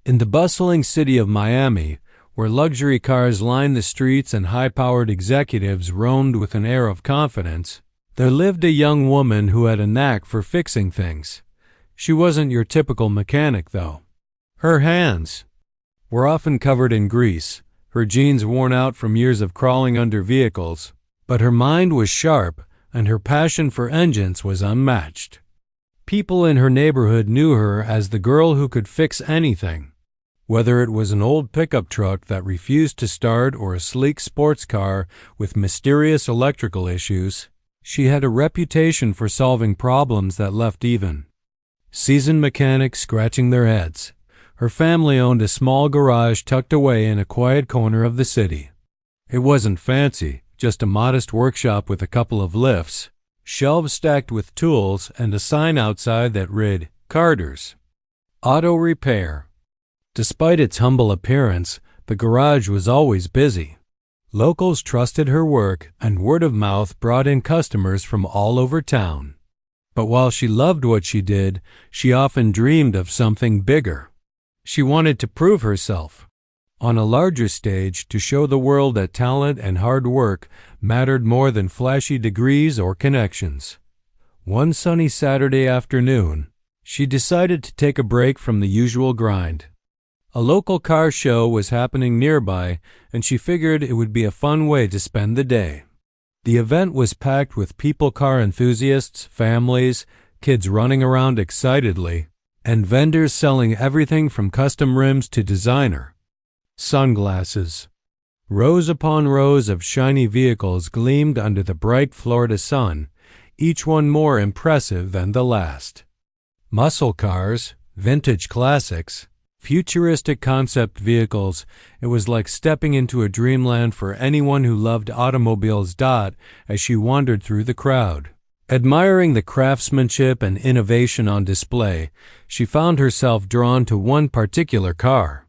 In the bustling city of Miami, where luxury cars lined the streets and high-powered executives roamed with an air of confidence, there lived a young woman who had a knack for fixing things. She wasn't your typical mechanic, though. Her hands were often covered in grease, her jeans worn out from years of crawling under vehicles, but her mind was sharp and her passion for engines was unmatched. People in her neighborhood knew her as the girl who could fix anything. Whether it was an old pickup truck that refused to start or a sleek sports car with mysterious electrical issues, she had a reputation for solving problems that left even seasoned mechanics scratching their heads. Her family owned a small garage tucked away in a quiet corner of the city. It wasn't fancy, just a modest workshop with a couple of lifts, shelves stacked with tools, and a sign outside that read, "Carter's Auto Repair." Despite its humble appearance, the garage was always busy. Locals trusted her work, and word of mouth brought in customers from all over town. But while she loved what she did, she often dreamed of something bigger. She wanted to prove herself on a larger stage, to show the world that talent and hard work mattered more than flashy degrees or connections. One sunny Saturday afternoon, she decided to take a break from the usual grind. A local car show was happening nearby, and she figured it would be a fun way to spend the day. The event was packed with car enthusiasts, families, kids running around excitedly, and vendors selling everything from custom rims to designer sunglasses. Rows upon rows of shiny vehicles gleamed under the bright Florida sun, each one more impressive than the last. Muscle cars, vintage classics, futuristic concept vehicles, it was like stepping into a dreamland for anyone who loved automobiles. As she wandered through the crowd, admiring the craftsmanship and innovation on display, she found herself drawn to one particular car.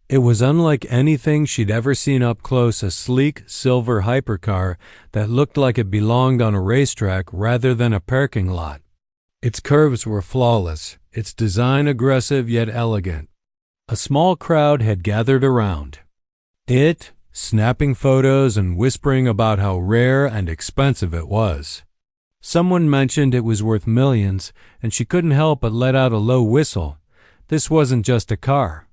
It was unlike anything she'd ever seen up close, a sleek silver hypercar that looked like it belonged on a racetrack rather than a parking lot. Its curves were flawless, its design aggressive yet elegant. A small crowd had gathered around it, snapping photos and whispering about how rare and expensive it was. Someone mentioned it was worth millions, and she couldn't help but let out a low whistle. This wasn't just a car.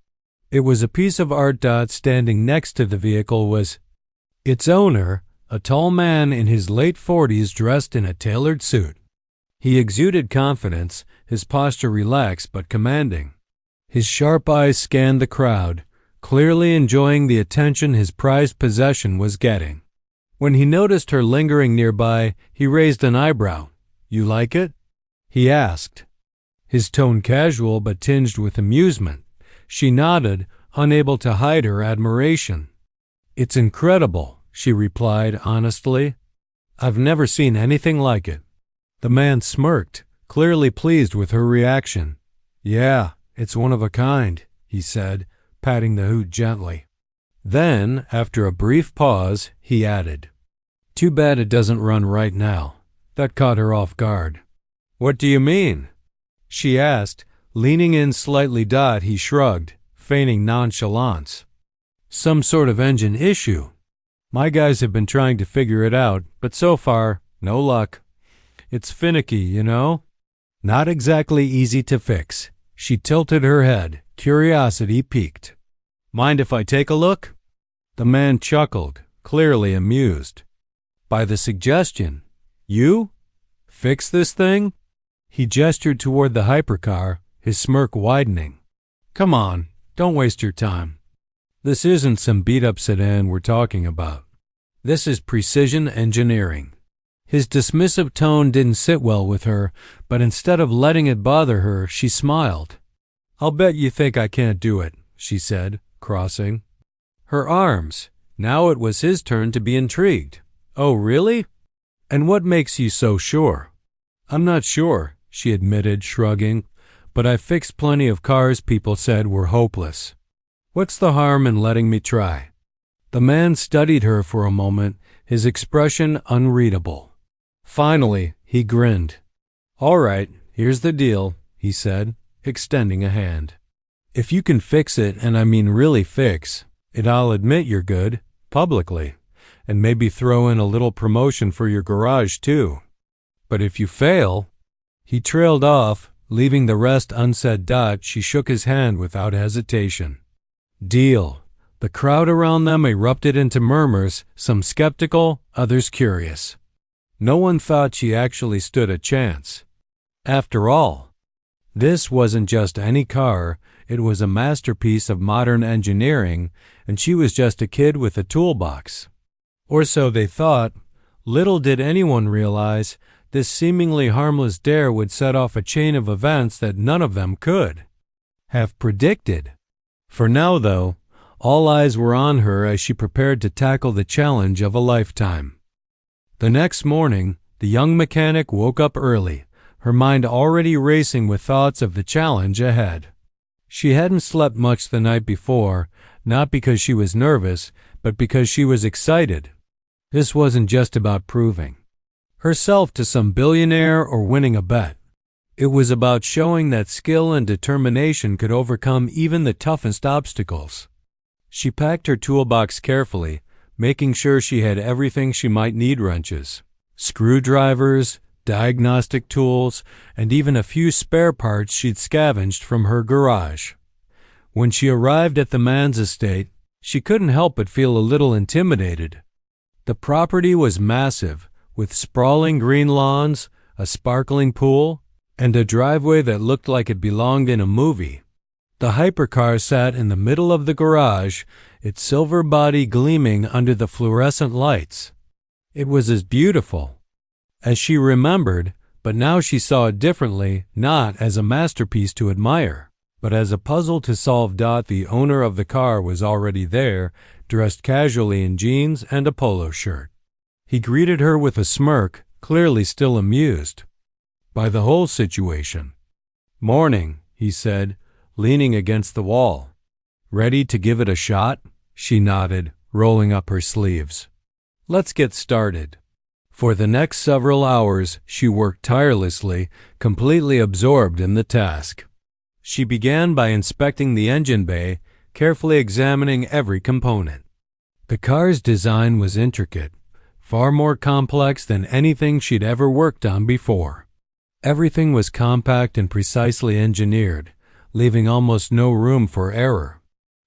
It was a piece of art. Standing next to the vehicle was its owner, a tall man in his late 40s dressed in a tailored suit. He exuded confidence, his posture relaxed but commanding. His sharp eyes scanned the crowd, clearly enjoying the attention his prized possession was getting. When he noticed her lingering nearby, he raised an eyebrow. "You like it?" he asked, his tone casual but tinged with amusement. She nodded, unable to hide her admiration. "It's incredible," she replied honestly. "I've never seen anything like it." The man smirked, clearly pleased with her reaction. "Yeah, it's one of a kind," he said, patting the hoot gently. Then, after a brief pause, he added, "Too bad it doesn't run right now." That caught her off guard. "What do you mean?" she asked, leaning in slightly. He shrugged, feigning nonchalance. "Some sort of engine issue. My guys have been trying to figure it out, but so far, no luck. It's finicky, you know? Not exactly easy to fix." She tilted her head, curiosity piqued. "Mind if I take a look?" The man chuckled, clearly amused by the suggestion. "You? Fix this thing?" He gestured toward the hypercar, his smirk widening. "Come on, don't waste your time. This isn't some beat-up sedan we're talking about. This is precision engineering." His dismissive tone didn't sit well with her, but instead of letting it bother her, she smiled. "I'll bet you think I can't do it," she said, crossing her arms. Now it was his turn to be intrigued. "Oh, really? And what makes you so sure?" "I'm not sure," she admitted, shrugging, "but I've fixed plenty of cars people said were hopeless. What's the harm in letting me try?" The man studied her for a moment, his expression unreadable. Finally, he grinned. "All right, here's the deal," he said, extending a hand. If you can fix it, and I mean really fix it, I'll admit you're good, publicly, and maybe throw in a little promotion for your garage too. But if you fail—" He trailed off, leaving the rest unsaid. She shook his hand without hesitation. "Deal." The crowd around them erupted into murmurs, some skeptical, others curious. No one thought she actually stood a chance. After all, this wasn't just any car, it was a masterpiece of modern engineering, and she was just a kid with a toolbox. Or so they thought. Little did anyone realize this seemingly harmless dare would set off a chain of events that none of them could have predicted. For now, though, all eyes were on her as she prepared to tackle the challenge of a lifetime. The next morning, the young mechanic woke up early, her mind already racing with thoughts of the challenge ahead. She hadn't slept much the night before, not because she was nervous, but because she was excited. This wasn't just about proving herself to some billionaire or winning a bet. It was about showing that skill and determination could overcome even the toughest obstacles. She packed her toolbox carefully, making sure she had everything she might need: wrenches, screwdrivers, diagnostic tools, and even a few spare parts she'd scavenged from her garage. When she arrived at the man's estate, she couldn't help but feel a little intimidated. The property was massive, with sprawling green lawns, a sparkling pool, and a driveway that looked like it belonged in a movie. The hypercar sat in the middle of the garage, its silver body gleaming under the fluorescent lights. It was as beautiful as she remembered, but now she saw it differently, not as a masterpiece to admire, but as a puzzle to solve. The owner of the car was already there, dressed casually in jeans and a polo shirt. He greeted her with a smirk, clearly still amused by the whole situation. "Morning," he said, leaning against the wall. "Ready to give it a shot?" She nodded, rolling up her sleeves. "Let's get started." For the next several hours, she worked tirelessly, completely absorbed in the task. She began by inspecting the engine bay, carefully examining every component. The car's design was intricate, far more complex than anything she'd ever worked on before. Everything was compact and precisely engineered, leaving almost no room for error.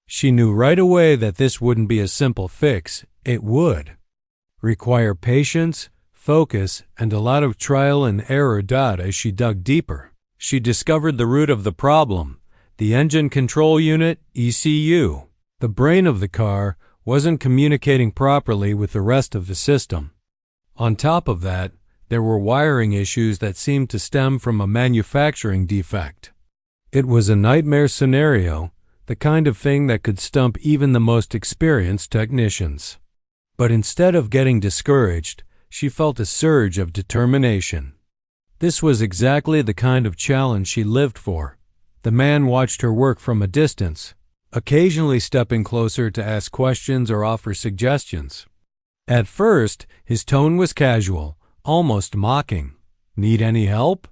She knew right away that this wouldn't be a simple fix. It would require patience, focus, and a lot of trial and error. As she dug deeper, she discovered the root of the problem: the engine control unit, ECU. The brain of the car wasn't communicating properly with the rest of the system. On top of that, there were wiring issues that seemed to stem from a manufacturing defect. It was a nightmare scenario, the kind of thing that could stump even the most experienced technicians. But instead of getting discouraged, she felt a surge of determination. This was exactly the kind of challenge she lived for. The man watched her work from a distance, occasionally stepping closer to ask questions or offer suggestions. At first, his tone was casual, almost mocking. "Need any help?"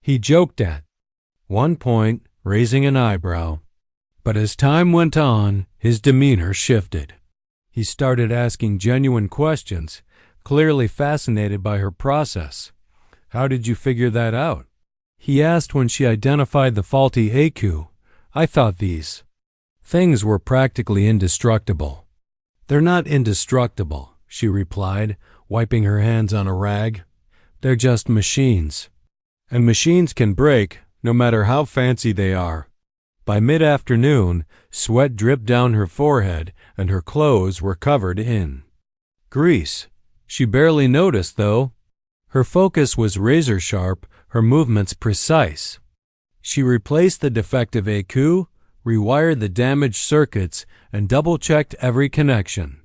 he joked at one point, raising an eyebrow. But as time went on, his demeanor shifted. He started asking genuine questions, clearly fascinated by her process. "How did you figure that out?" he asked when she identified the faulty ECU. "I thought these things were practically indestructible." "They're not indestructible," she replied, wiping her hands on a rag. "They're just machines. And machines can break, no matter how fancy they are." By mid-afternoon, sweat dripped down her forehead and her clothes were covered in grease. She barely noticed, though. Her focus was razor-sharp, her movements precise. She replaced the defective ECU, rewired the damaged circuits, and double-checked every connection.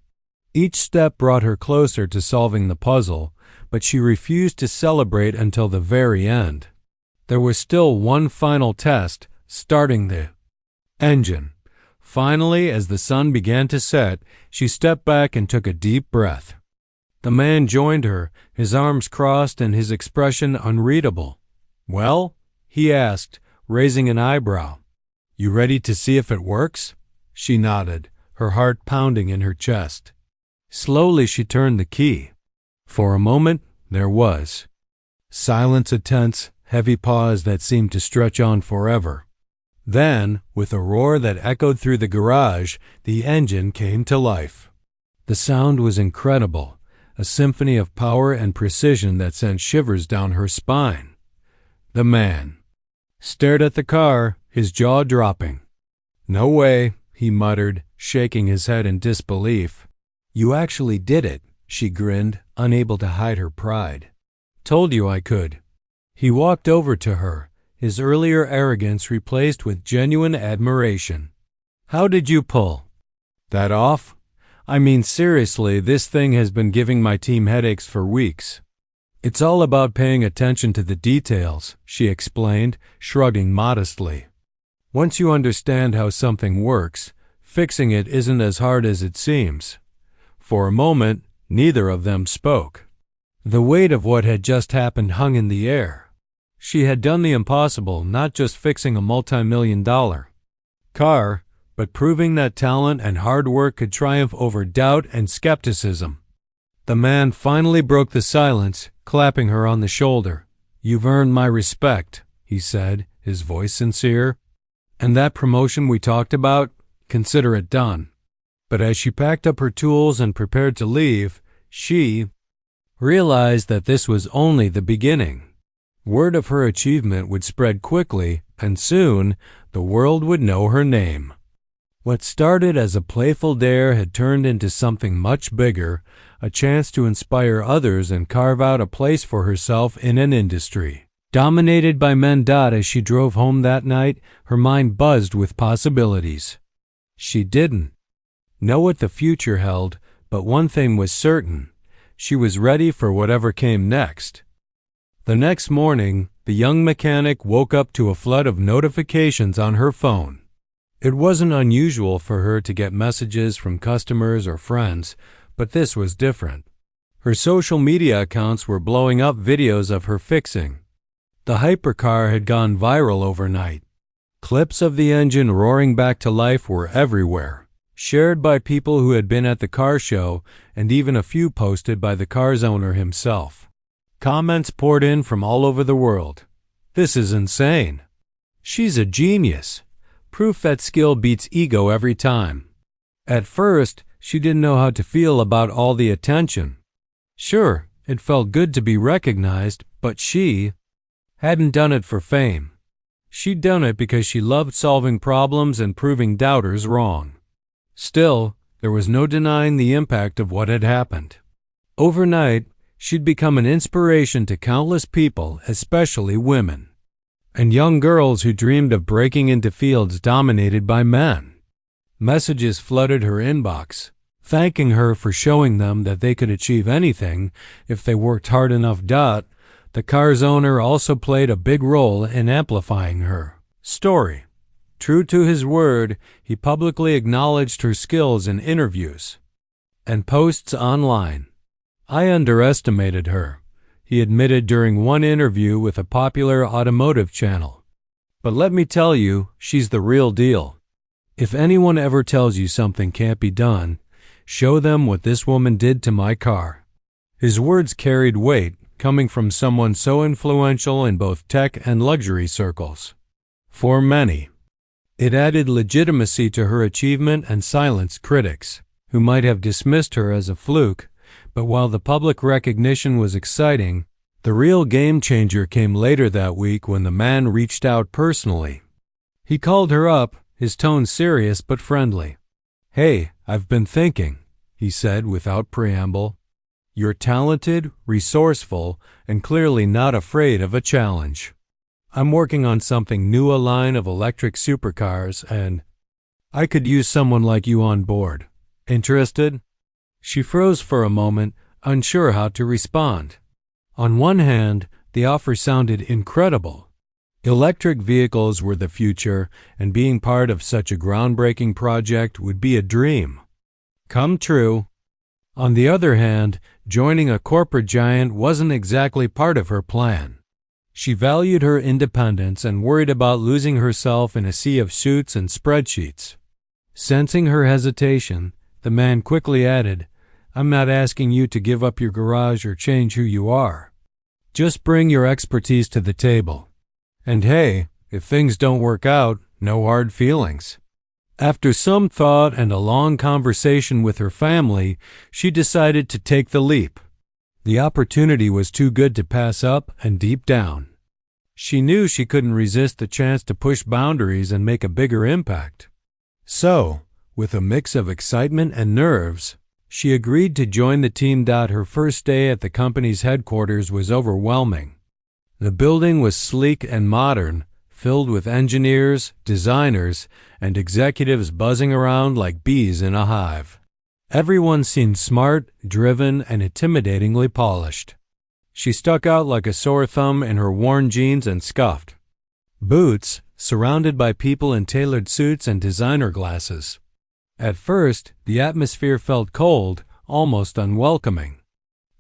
Each step brought her closer to solving the puzzle, but she refused to celebrate until the very end. There was still one final test: starting the engine. Finally, as the sun began to set, she stepped back and took a deep breath. The man joined her, his arms crossed and his expression unreadable. "Well?" he asked, raising an eyebrow. You ready to see if it works?" She nodded, her heart pounding in her chest. Slowly she turned the key. For a moment, there was silence, a tense, heavy pause that seemed to stretch on forever. Then, with a roar that echoed through the garage, the engine came to life. The sound was incredible, a symphony of power and precision that sent shivers down her spine. The man stared at the car, his jaw dropping. "No way," he muttered, shaking his head in disbelief. "You actually did it," she grinned, unable to hide her pride. "Told you I could." He walked over to her, his earlier arrogance replaced with genuine admiration. "How did you pull that off? I mean, seriously, this thing has been giving my team headaches for weeks." "It's all about paying attention to the details," she explained, shrugging modestly. "Once you understand how something works, fixing it isn't as hard as it seems." For a moment, neither of them spoke. The weight of what had just happened hung in the air. She had done the impossible, not just fixing a multi-million-dollar car, but proving that talent and hard work could triumph over doubt and skepticism. The man finally broke the silence, clapping her on the shoulder. "You've earned my respect," he said, his voice sincere. "And that promotion we talked about, consider it done." But as she packed up her tools and prepared to leave, she realized that this was only the beginning. Word of her achievement would spread quickly, and soon the world would know her name. What started as a playful dare had turned into something much bigger, a chance to inspire others and carve out a place for herself in an industry dominated by men. As she drove home that night, her mind buzzed with possibilities. She didn't know what the future held, but one thing was certain: she was ready for whatever came next. The next morning, the young mechanic woke up to a flood of notifications on her phone. It wasn't unusual for her to get messages from customers or friends, but this was different. Her social media accounts were blowing up videos of her fixing. The hypercar had gone viral overnight. Clips of the engine roaring back to life were everywhere, shared by people who had been at the car show, and even a few posted by the car's owner himself. Comments poured in from all over the world. "This is insane. She's a genius. Proof that skill beats ego every time." At first, she didn't know how to feel about all the attention. Sure, it felt good to be recognized, but she hadn't done it for fame. She'd done it because she loved solving problems and proving doubters wrong. Still, there was no denying the impact of what had happened. Overnight, she'd become an inspiration to countless people, especially women, and young girls who dreamed of breaking into fields dominated by men. Messages flooded her inbox, thanking her for showing them that they could achieve anything if they worked hard enough. The car's owner also played a big role in amplifying her story. True to his word, he publicly acknowledged her skills in interviews and posts online. "I underestimated her," he admitted during one interview with a popular automotive channel. "But let me tell you, she's the real deal. If anyone ever tells you something can't be done, show them what this woman did to my car." His words carried weight, coming from someone so influential in both tech and luxury circles. For many, it added legitimacy to her achievement and silenced critics, who might have dismissed her as a fluke. But while the public recognition was exciting, the real game changer came later that week when the man reached out personally. He called her up, his tone serious but friendly. "Hey, I've been thinking," he said without preamble. "You're talented, resourceful, and clearly not afraid of a challenge. I'm working on something new, a line of electric supercars, and I could use someone like you on board. Interested?" She froze for a moment, unsure how to respond. On one hand, the offer sounded incredible. Electric vehicles were the future, and being part of such a groundbreaking project would be a dream come true. On the other hand, joining a corporate giant wasn't exactly part of her plan. She valued her independence and worried about losing herself in a sea of suits and spreadsheets. Sensing her hesitation, the man quickly added, "I'm not asking you to give up your garage or change who you are. Just bring your expertise to the table. And hey, if things don't work out, no hard feelings." After some thought and a long conversation with her family, she decided to take the leap. The opportunity was too good to pass up, and deep down, she knew she couldn't resist the chance to push boundaries and make a bigger impact. So, with a mix of excitement and nerves, she agreed to join the team. Her first day at the company's headquarters was overwhelming. The building was sleek and modern, filled with engineers, designers, and executives buzzing around like bees in a hive. Everyone seemed smart, driven, and intimidatingly polished. She stuck out like a sore thumb in her worn jeans and scuffed boots, surrounded by people in tailored suits and designer glasses. At first, the atmosphere felt cold, almost unwelcoming.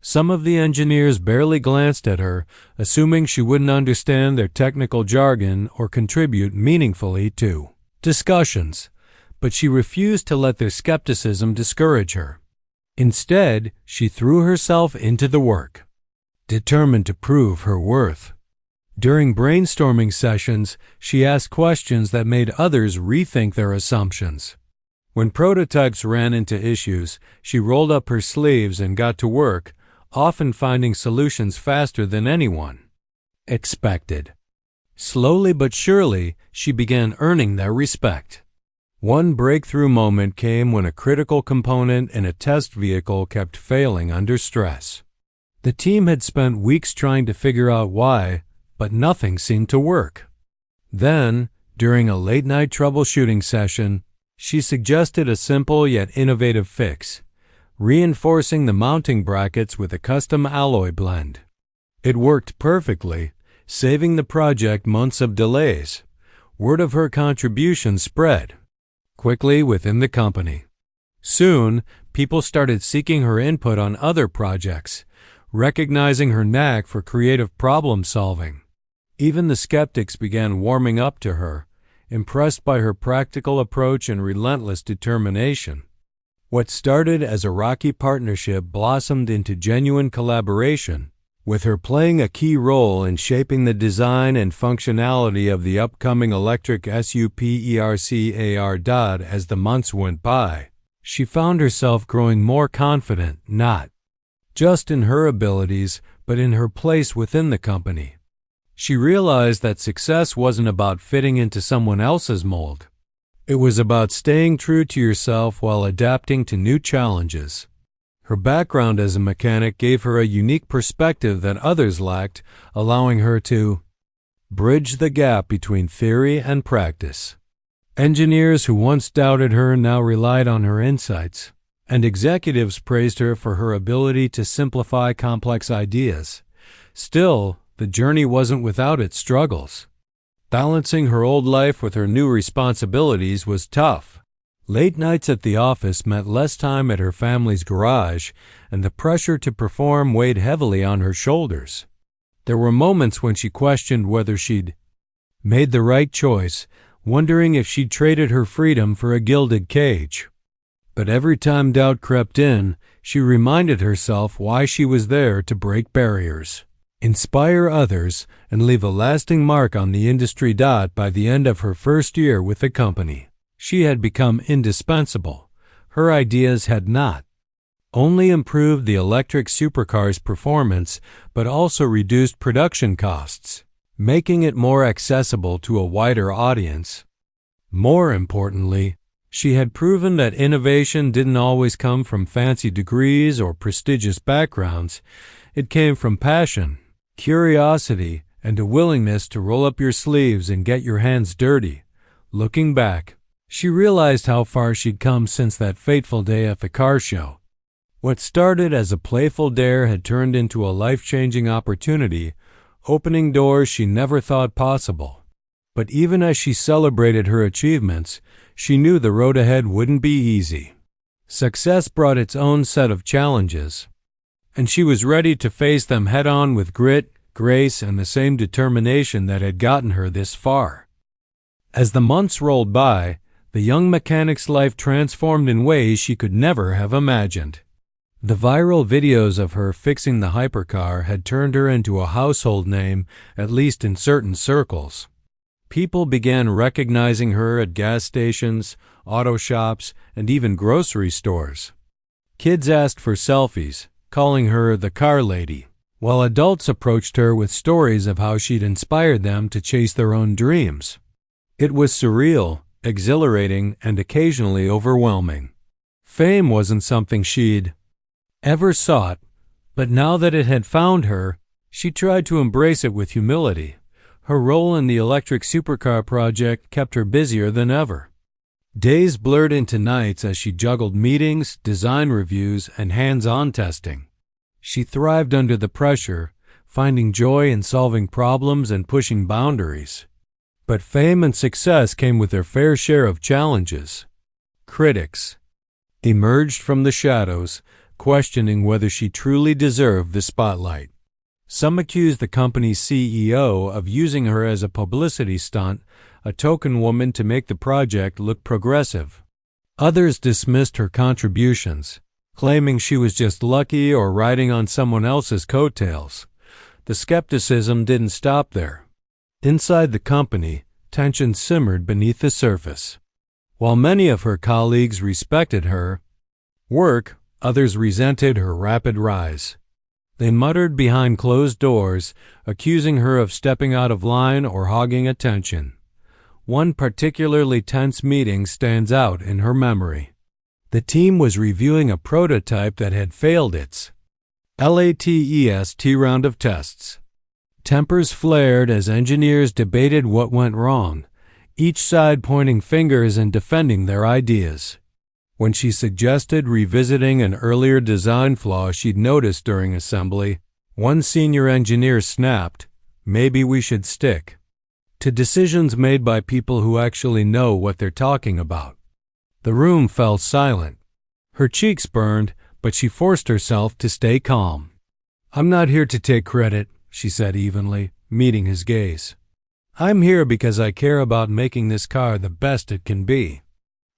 Some of the engineers barely glanced at her, assuming she wouldn't understand their technical jargon or contribute meaningfully to discussions, but she refused to let their skepticism discourage her. Instead, she threw herself into the work, determined to prove her worth. During brainstorming sessions, she asked questions that made others rethink their assumptions. When prototypes ran into issues, she rolled up her sleeves and got to work, often finding solutions faster than anyone expected. Slowly but surely, she began earning their respect. One breakthrough moment came when a critical component in a test vehicle kept failing under stress. The team had spent weeks trying to figure out why, but nothing seemed to work. Then, during a late-night troubleshooting session, she suggested a simple yet innovative fix: reinforcing the mounting brackets with a custom alloy blend. It worked perfectly, saving the project months of delays. Word of her contribution spread quickly within the company. Soon, people started seeking her input on other projects, recognizing her knack for creative problem solving. Even the skeptics began warming up to her, impressed by her practical approach and relentless determination. What started as a rocky partnership blossomed into genuine collaboration, with her playing a key role in shaping the design and functionality of the upcoming electric SUPERCAR. As the months went by, she found herself growing more confident, not just in her abilities, but in her place within the company. She realized that success wasn't about fitting into someone else's mold. It was about staying true to yourself while adapting to new challenges. Her background as a mechanic gave her a unique perspective that others lacked, allowing her to bridge the gap between theory and practice. Engineers who once doubted her now relied on her insights, and executives praised her for her ability to simplify complex ideas. Still, the journey wasn't without its struggles. Balancing her old life with her new responsibilities was tough. Late nights at the office meant less time at her family's garage, and the pressure to perform weighed heavily on her shoulders. There were moments when she questioned whether she'd made the right choice, wondering if she'd traded her freedom for a gilded cage. But every time doubt crept in, she reminded herself why she was there: to break barriers, inspire others, and leave a lasting mark on the industry. By the end of her first year with the company, she had become indispensable. Her ideas had not only improved the electric supercar's performance, but also reduced production costs, making it more accessible to a wider audience. More importantly, she had proven that innovation didn't always come from fancy degrees or prestigious backgrounds. It came from passion, curiosity, and a willingness to roll up your sleeves and get your hands dirty. Looking back, she realized how far she'd come since that fateful day at the car show. What started as a playful dare had turned into a life-changing opportunity, opening doors she never thought possible. But even as she celebrated her achievements, she knew the road ahead wouldn't be easy. Success brought its own set of challenges, and she was ready to face them head-on with grit, grace, and the same determination that had gotten her this far. As the months rolled by, the young mechanic's life transformed in ways she could never have imagined. The viral videos of her fixing the hypercar had turned her into a household name, at least in certain circles. People began recognizing her at gas stations, auto shops, and even grocery stores. Kids asked for selfies, calling her the car lady, while adults approached her with stories of how she'd inspired them to chase their own dreams. It was surreal, exhilarating, and occasionally overwhelming. Fame wasn't something she'd ever sought, but now that it had found her, she tried to embrace it with humility. Her role in the electric supercar project kept her busier than ever. Days blurred into nights as she juggled meetings, design reviews, and hands-on testing. She thrived under the pressure, finding joy in solving problems and pushing boundaries. But fame and success came with their fair share of challenges. Critics emerged from the shadows, questioning whether she truly deserved the spotlight. Some accused the company's CEO of using her as a publicity stunt, a token woman to make the project look progressive. Others dismissed her contributions, claiming she was just lucky or riding on someone else's coattails. The skepticism didn't stop there. Inside the company, tension simmered beneath the surface. While many of her colleagues respected her work, others resented her rapid rise. They muttered behind closed doors, accusing her of stepping out of line or hogging attention. One particularly tense meeting stands out in her memory. The team was reviewing a prototype that had failed its latest round of tests. Tempers flared as engineers debated what went wrong, each side pointing fingers and defending their ideas. When she suggested revisiting an earlier design flaw she'd noticed during assembly, one senior engineer snapped, "Maybe we should stick to decisions made by people who actually know what they're talking about." The room fell silent. Her cheeks burned, but she forced herself to stay calm. "I'm not here to take credit," she said evenly, meeting his gaze. "I'm here because I care about making this car the best it can be.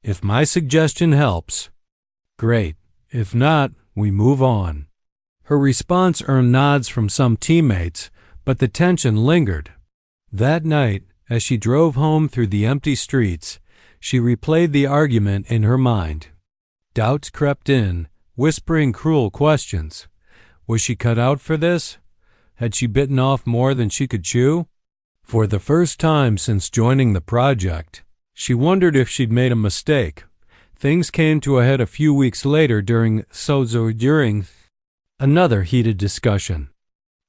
If my suggestion helps, great. If not, we move on." Her response earned nods from some teammates, but the tension lingered. That night, as she drove home through the empty streets, she replayed the argument in her mind. Doubts crept in, whispering cruel questions. Was she cut out for this? Had she bitten off more than she could chew? For the first time since joining the project, she wondered if she'd made a mistake. Things came to a head a few weeks later during another heated discussion.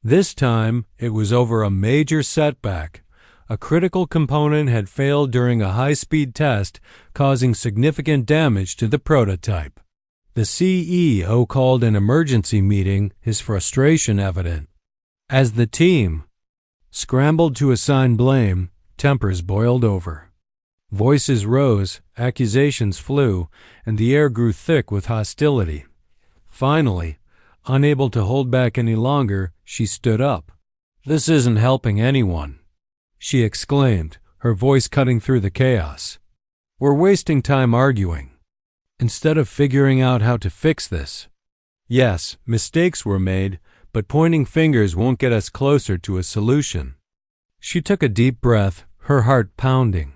This time, it was over a major setback. A critical component had failed during a high-speed test, causing significant damage to the prototype. The CEO called an emergency meeting, his frustration evident. As the team scrambled to assign blame, tempers boiled over. Voices rose, accusations flew, and the air grew thick with hostility. Finally, unable to hold back any longer, she stood up. "This isn't helping anyone," she exclaimed, her voice cutting through the chaos. "We're wasting time arguing, instead of figuring out how to fix this. Yes, mistakes were made, but pointing fingers won't get us closer to a solution." She took a deep breath, her heart pounding.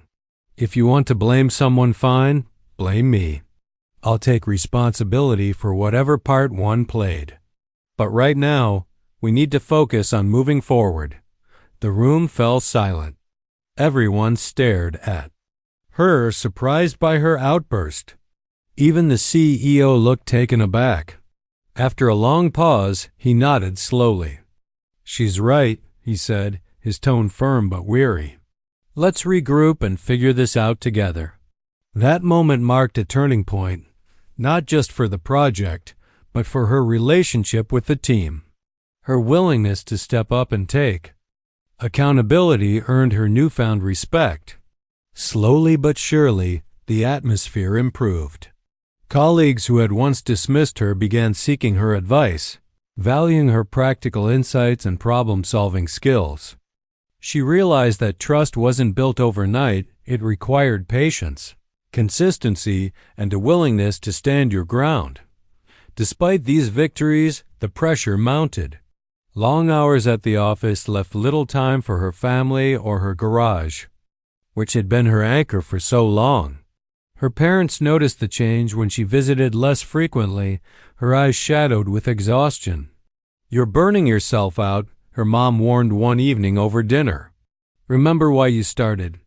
"If you want to blame someone, fine, blame me. I'll take responsibility for whatever part one played. But right now, we need to focus on moving forward." The room fell silent. Everyone stared at her, surprised by her outburst. Even the CEO looked taken aback. After a long pause, he nodded slowly. "She's right," he said, his tone firm but weary. "Let's regroup and figure this out together." That moment marked a turning point, not just for the project, but for her relationship with the team. Her willingness to step up and take accountability earned her newfound respect. Slowly but surely, the atmosphere improved. Colleagues who had once dismissed her began seeking her advice. valuing her practical insights and problem-solving skills. She realized that trust wasn't built overnight, it required patience, consistency, and a willingness to stand your ground. Despite these victories, the pressure mounted. Long hours at the office left little time for her family or her garage, which had been her anchor for so long. Her parents noticed the change when she visited less frequently, her eyes shadowed with exhaustion. "You're burning yourself out," her mom warned one evening over dinner. "Remember why you started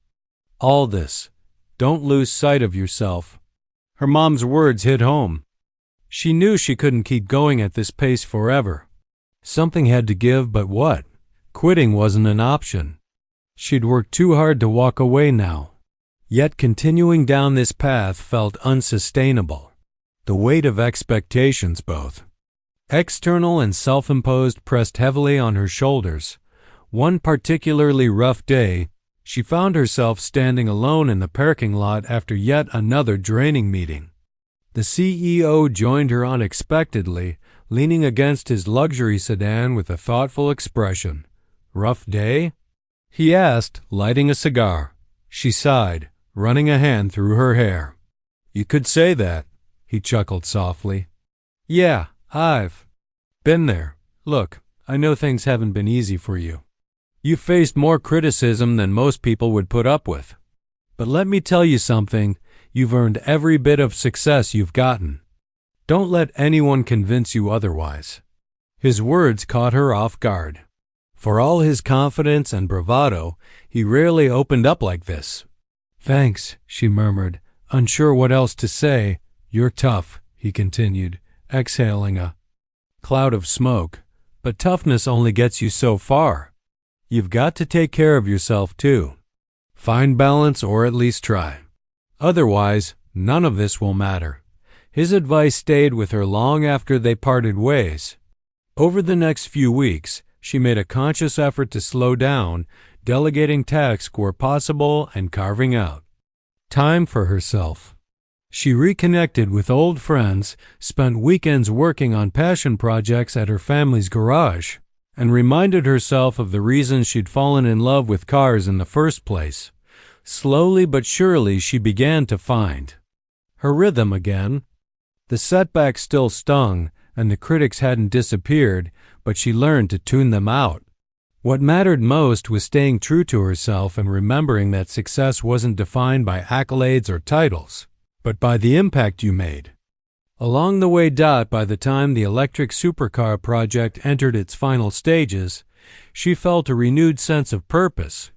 all this. Don't lose sight of yourself." Her mom's words hit home. She knew she couldn't keep going at this pace forever. Something had to give, but what? Quitting wasn't an option. She'd worked too hard to walk away now. Yet continuing down this path felt unsustainable. The weight of expectations, both external and self-imposed, pressed heavily on her shoulders. One particularly rough day, she found herself standing alone in the parking lot after yet another draining meeting. The CEO joined her unexpectedly, leaning against his luxury sedan with a thoughtful expression. "Rough day?" he asked, lighting a cigar. She sighed, running a hand through her hair. "You could say that," he chuckled softly. "Yeah, I've been there. Look, I know things haven't been easy for you. You've faced more criticism than most people would put up with. But let me tell you something, you've earned every bit of success you've gotten. Don't let anyone convince you otherwise." His words caught her off guard. For all his confidence and bravado, he rarely opened up like this. "Thanks," she murmured, unsure what else to say. "You're tough," he continued, exhaling a cloud of smoke. "But toughness only gets you so far. You've got to take care of yourself, too. Find balance, or at least try. Otherwise, none of this will matter." His advice stayed with her long after they parted ways. Over the next few weeks, she made a conscious effort to slow down, delegating tasks where possible and carving out time for herself. She reconnected with old friends, spent weekends working on passion projects at her family's garage, and reminded herself of the reasons she'd fallen in love with cars in the first place. Slowly but surely, she began to find her rhythm again. The setbacks still stung, and the critics hadn't disappeared, but she learned to tune them out. What mattered most was staying true to herself and remembering that success wasn't defined by accolades or titles, but by the impact you made. Along the way, by the time the electric supercar project entered its final stages, she felt a renewed sense of purpose.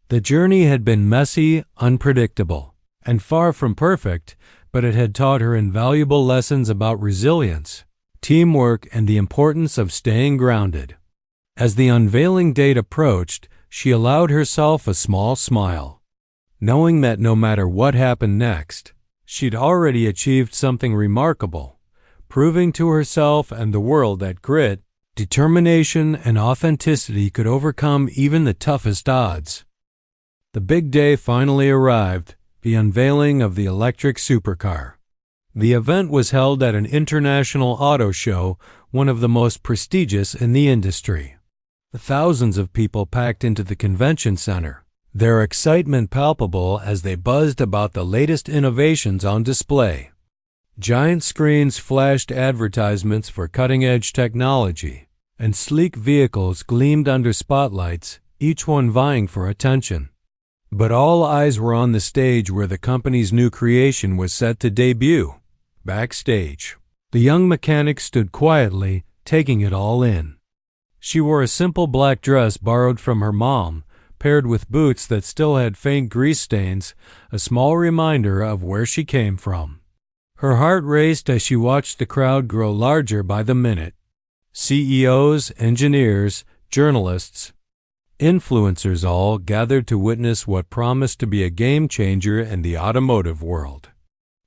The journey had been messy, unpredictable, and far from perfect, but it had taught her invaluable lessons about resilience, teamwork, and the importance of staying grounded. As the unveiling date approached, she allowed herself a small smile, knowing that no matter what happened next, she'd already achieved something remarkable, proving to herself and the world that grit, determination, and authenticity could overcome even the toughest odds. The big day finally arrived, the unveiling of the electric supercar. The event was held at an international auto show, one of the most prestigious in the industry. Thousands of people packed into the convention center, their excitement palpable as they buzzed about the latest innovations on display. Giant screens flashed advertisements for cutting-edge technology, and sleek vehicles gleamed under spotlights, each one vying for attention. But all eyes were on the stage where the company's new creation was set to debut. Backstage, the young mechanic stood quietly, taking it all in. She wore a simple black dress borrowed from her mom, paired with boots that still had faint grease stains, a small reminder of where she came from. Her heart raced as she watched the crowd grow larger by the minute. CEOs, engineers, journalists, influencers all gathered to witness what promised to be a game-changer in the automotive world.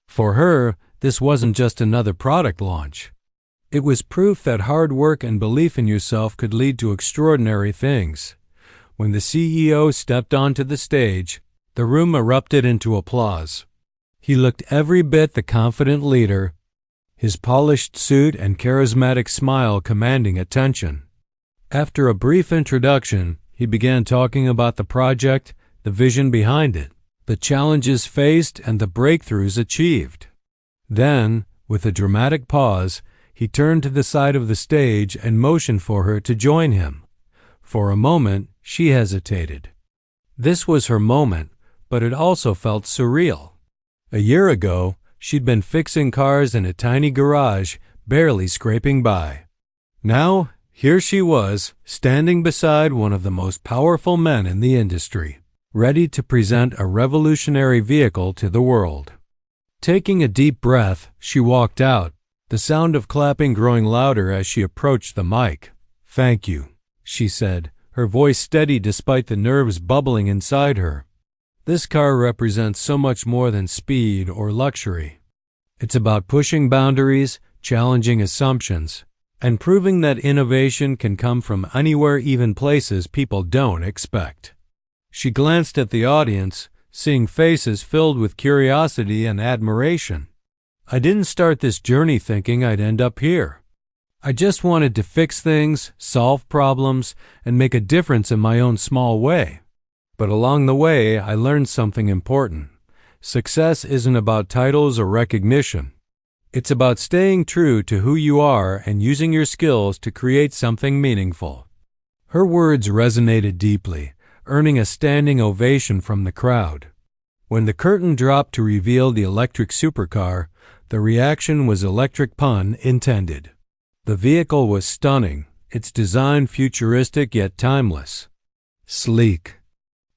For her, this wasn't just another product launch. It was proof that hard work and belief in yourself could lead to extraordinary things. When the CEO stepped onto the stage, the room erupted into applause. He looked every bit the confident leader his polished suit and charismatic smile commanding attention. After a brief introduction, he began talking about the project, the vision behind it, the challenges faced, and the breakthroughs achieved. Then, with a dramatic pause, he turned to the side of the stage and motioned for her to join him. For a moment, she hesitated. This was her moment, but it also felt surreal. A year ago, she'd been fixing cars in a tiny garage, barely scraping by. Now, here she was, standing beside one of the most powerful men in the industry, ready to present a revolutionary vehicle to the world. Taking a deep breath, she walked out, the sound of clapping growing louder as she approached the mic. "Thank you," she said, her voice steady despite the nerves bubbling inside her. This car represents so much more than speed or luxury. It's about pushing boundaries, challenging assumptions, and proving that innovation can come from anywhere, even places people don't expect. She glanced at the audience, seeing faces filled with curiosity and admiration. "I didn't start this journey thinking I'd end up here. I just wanted to fix things, solve problems, and make a difference in my own small way. But along the way, I learned something important. Success isn't about titles or recognition. It's about staying true to who you are and using your skills to create something meaningful." Her words resonated deeply, earning a standing ovation from the crowd. When the curtain dropped to reveal the electric supercar, the reaction was electric, pun intended. The vehicle was stunning, its design futuristic yet timeless. Sleek.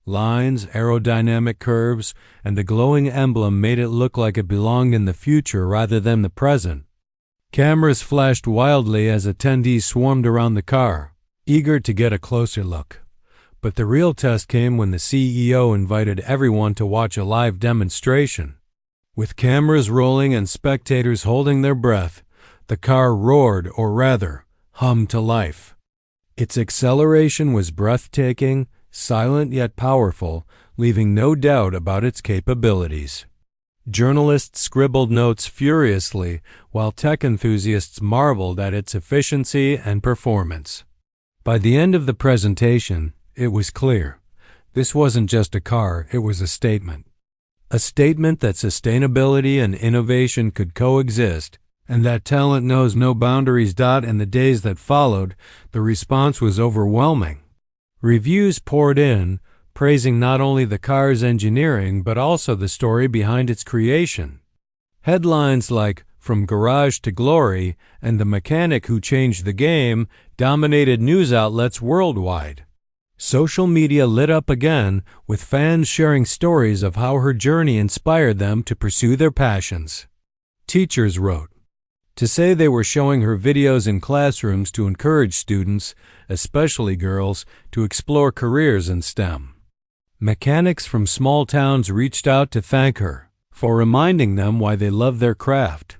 Lines, aerodynamic curves, and the glowing emblem made it look like it belonged in the future rather than the present. Cameras flashed wildly as attendees swarmed around the car, eager to get a closer look. But the real test came when the CEO invited everyone to watch a live demonstration. With cameras rolling and spectators holding their breath, the car roared, or rather, hummed to life. Its acceleration was breathtaking, silent yet powerful, leaving no doubt about its capabilities. Journalists scribbled notes furiously, while tech enthusiasts marveled at its efficiency and performance. By the end of the presentation, it was clear. This wasn't just a car, it was a statement. A statement that sustainability and innovation could coexist, and that talent knows no boundaries. In the days that followed, the response was overwhelming. Reviews poured in, praising not only the car's engineering but also the story behind its creation. Headlines like "From Garage to Glory" and "The Mechanic Who Changed the Game" dominated news outlets worldwide. Social media lit up again, with fans sharing stories of how her journey inspired them to pursue their passions. Teachers wrote to say they were showing her videos in classrooms to encourage students, especially girls, to explore careers in STEM. Mechanics from small towns reached out to thank her for reminding them why they love their craft.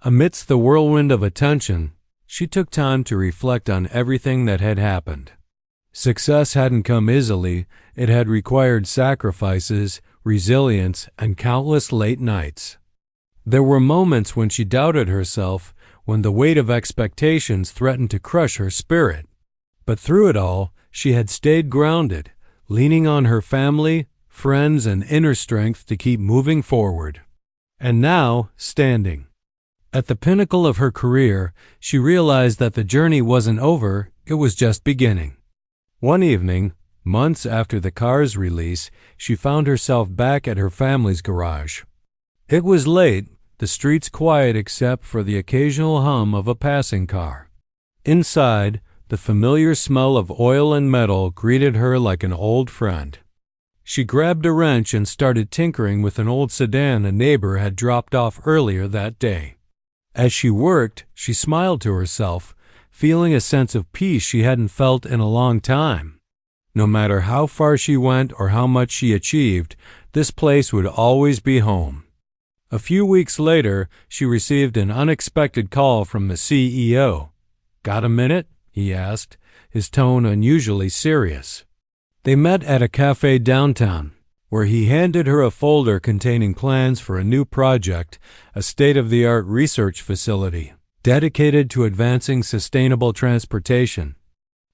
Amidst the whirlwind of attention, she took time to reflect on everything that had happened. Success hadn't come easily. It had required sacrifices, resilience, and countless late nights. There were moments when she doubted herself, when the weight of expectations threatened to crush her spirit. But through it all, she had stayed grounded, leaning on her family, friends, and inner strength to keep moving forward. And now, standing at the pinnacle of her career, she realized that the journey wasn't over, it was just beginning. One evening, months after the car's release, she found herself back at her family's garage. It was late, the streets quiet except for the occasional hum of a passing car. Inside, the familiar smell of oil and metal greeted her like an old friend. She grabbed a wrench and started tinkering with an old sedan a neighbor had dropped off earlier that day. As she worked, she smiled to herself, feeling a sense of peace she hadn't felt in a long time. No matter how far she went or how much she achieved, this place would always be home. A few weeks later, she received an unexpected call from the CEO. "Got a minute?" he asked, his tone unusually serious. They met at a cafe downtown, where he handed her a folder containing plans for a new project, a state-of-the-art research facility dedicated to advancing sustainable transportation.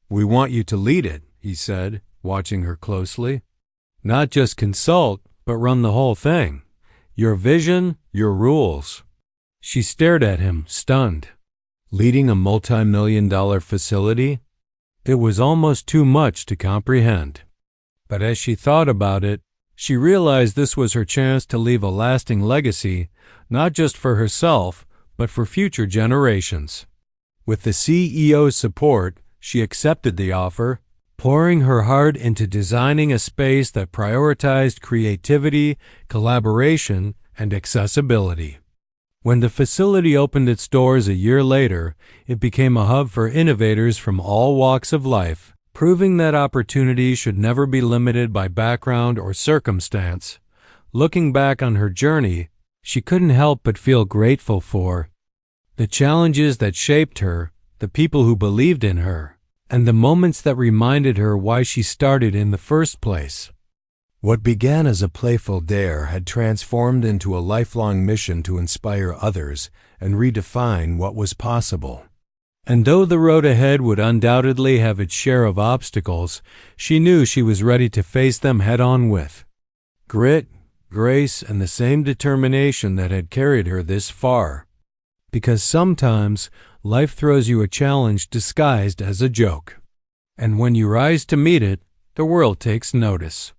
"We want you to lead it," he said, watching her closely. "Not just consult, but run the whole thing. Your vision, your rules." She stared at him, stunned. Leading a multi-million-dollar facility? It was almost too much to comprehend. But as she thought about it, she realized this was her chance to leave a lasting legacy, not just for herself, but for future generations. With the CEO's support, she accepted the offer, pouring her heart into designing a space that prioritized creativity, collaboration, and accessibility. When the facility opened its doors a year later, it became a hub for innovators from all walks of life, proving that opportunity should never be limited by background or circumstance. Looking back on her journey, she couldn't help but feel grateful for the challenges that shaped her, the people who believed in her, and the moments that reminded her why she started in the first place. What began as a playful dare had transformed into a lifelong mission to inspire others and redefine what was possible. And though the road ahead would undoubtedly have its share of obstacles, she knew she was ready to face them head-on with grit, grace, and the same determination that had carried her this far. Because sometimes life throws you a challenge disguised as a joke. And when you rise to meet it, the world takes notice.